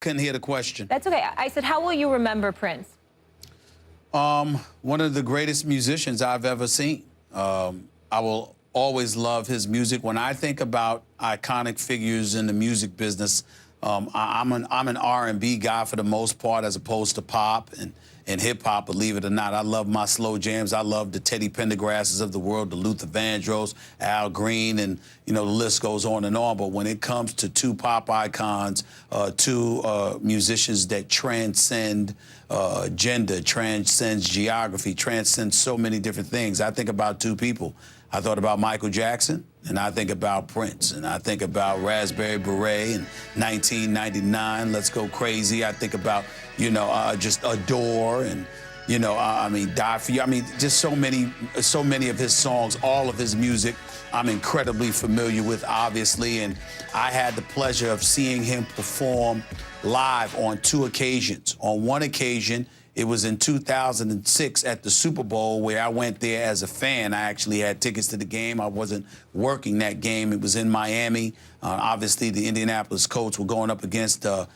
couldn't hear the question. That's okay. I said, how will you remember Prince? One of the greatest musicians I've ever seen. I will always love his music. When I think about iconic figures in the music business, I'm an R&B guy for the most part, as opposed to pop and hip hop. Believe it or not, I love my slow jams. I love the Teddy Pendergrasses of the world, the Luther Vandross, Al Green, and the list goes on and on. But when it comes to two pop icons, two musicians that transcend gender, transcends geography, transcends so many different things, I think about two people. I thought about Michael Jackson, and I think about Prince, and I think about Raspberry Beret in 1999, Let's Go Crazy. I think about, just Adore and, Die For You. I mean, just so many of his songs, all of his music, I'm incredibly familiar with, obviously, and I had the pleasure of seeing him perform live on two occasions. On one occasion, it was in 2006 at the Super Bowl, where I went there as a fan. I actually had tickets to the game. I wasn't working that game. It was in Miami. Obviously, the Indianapolis Colts were going up against the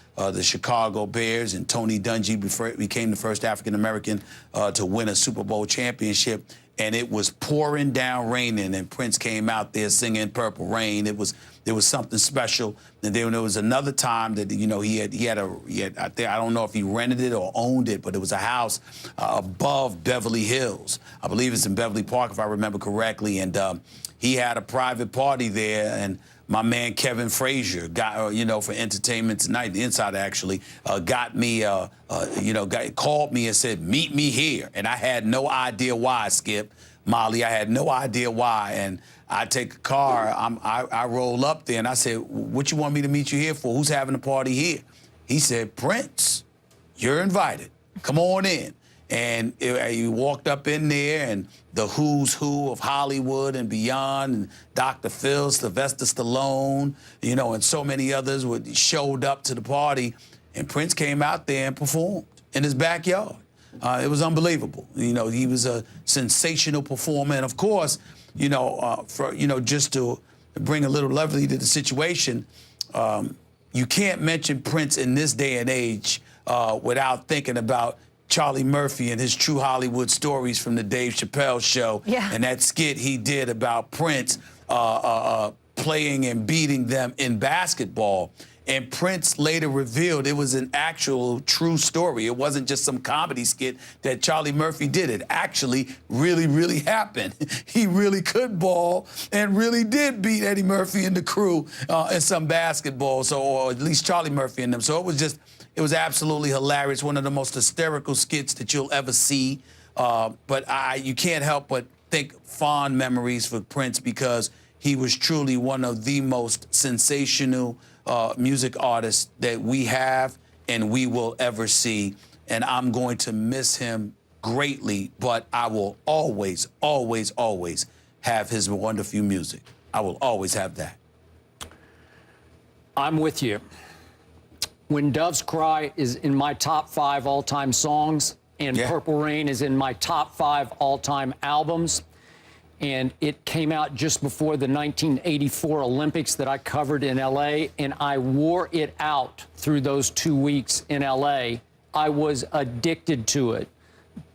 Chicago Bears, and Tony Dungy became the first African-American to win a Super Bowl championship. And it was pouring down raining, and Prince came out there singing Purple Rain. There was something special. And then there was another time that, he had I don't know if he rented it or owned it, but it was a house above Beverly Hills. I believe it's in Beverly Park, if I remember correctly. And he had a private party there, and my man Kevin Frazier got, for Entertainment Tonight, the Insider actually, got me, called me and said, meet me here. And I had no idea why, Skip, Molly. I had no idea why. And I take a car, I roll up there, and I said, what you want me to meet you here for? Who's having a party here? He said, Prince, you're invited. Come on in. And you walked up in there, and the who's who of Hollywood and beyond, and Dr. Phil, Sylvester Stallone, and so many others showed up to the party, and Prince came out there and performed in his backyard. It was unbelievable. He was a sensational performer, and of course, just to bring a little levity to the situation, you can't mention Prince in this day and age without thinking about Charlie Murphy and his True Hollywood Stories from the Dave Chappelle Show, and that skit he did about Prince playing and beating them in basketball. And Prince later revealed it was an actual true story. It wasn't just some comedy skit that Charlie Murphy did. It actually really, really happened. He really could ball and really did beat Eddie Murphy and the crew in some basketball, or at least Charlie Murphy and them. So it was absolutely hilarious, one of the most hysterical skits that you'll ever see. But you can't help but think fond memories for Prince, because he was truly one of the most sensational music artists that we have and we will ever see. And I'm going to miss him greatly, but I will always, always, always have his wonderful music. I will always have that. I'm with you. When Doves Cry is in my top 5 all-time songs, and Purple Rain is in my top 5 all-time albums, and it came out just before the 1984 Olympics that I covered in L.A., and I wore it out through those 2 weeks in L.A. I was addicted to it.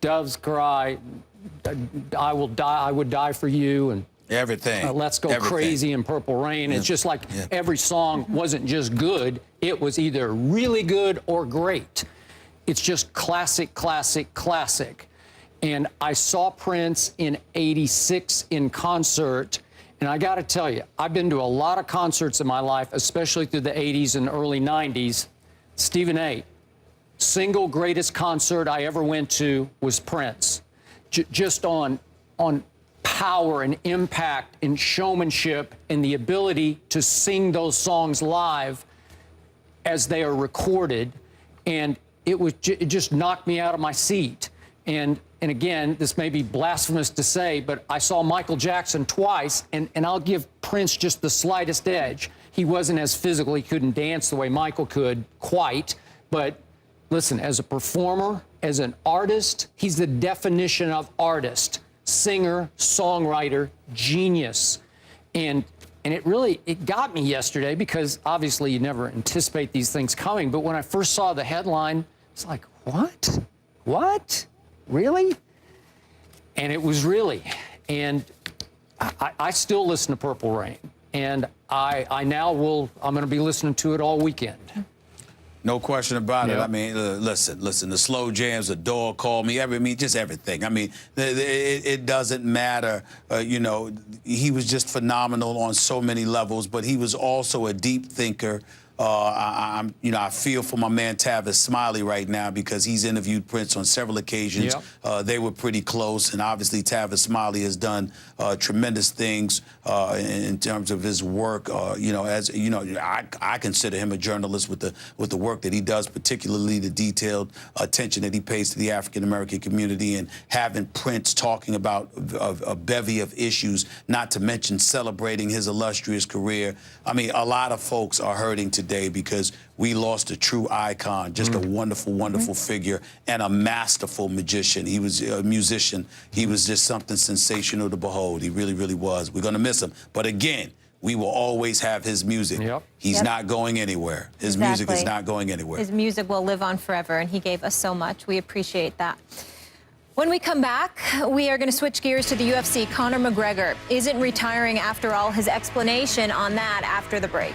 Doves Cry, I Will Die, I Would Die For You, and everything. Let's Go Crazy and Purple Rain. It's just like every song wasn't just good. It was either really good or great. It's just classic, classic, classic. And I saw Prince in '86 in concert. And I got to tell you, I've been to a lot of concerts in my life, especially through the '80s and early '90s. Stephen A., single greatest concert I ever went to was Prince. Just on power and impact and showmanship and the ability to sing those songs live as they are recorded. And it just knocked me out of my seat. And again, this may be blasphemous to say, but I saw Michael Jackson twice, and I'll give Prince just the slightest edge. He wasn't as physical, he couldn't dance the way Michael could quite, but listen, as a performer, as an artist, he's the definition of artist. Singer, songwriter, genius. And And it got me yesterday because obviously you never anticipate these things coming. But when I first saw the headline, it's like, what? What? Really? And it was really. And I still listen to Purple Rain. And I'm going to be listening to it all weekend. No question about it. Yep. I mean, listen, the slow jams, the dog called me, just everything. I mean, it doesn't matter. You know, he was just phenomenal on so many levels, but he was also a deep thinker. I feel for my man Tavis Smiley right now because he's interviewed Prince on several occasions. Yep. They were pretty close, and obviously Tavis Smiley has done tremendous things in terms of his work. I consider him a journalist with the work that he does, particularly the detailed attention that he pays to the African American community, and having Prince talking about a bevy of issues, not to mention celebrating his illustrious career. I mean, a lot of folks are hurting today because we lost a true icon, just a wonderful, wonderful figure and a masterful magician. He was a musician. He was just something sensational to behold. He really, really was. We're going to miss him. But again, we will always have his music. Yep. He's not going anywhere. His music is not going anywhere. His music will live on forever, and he gave us so much. We appreciate that. When we come back, we are going to switch gears to the UFC. Conor McGregor isn't retiring after all. His explanation on that after the break.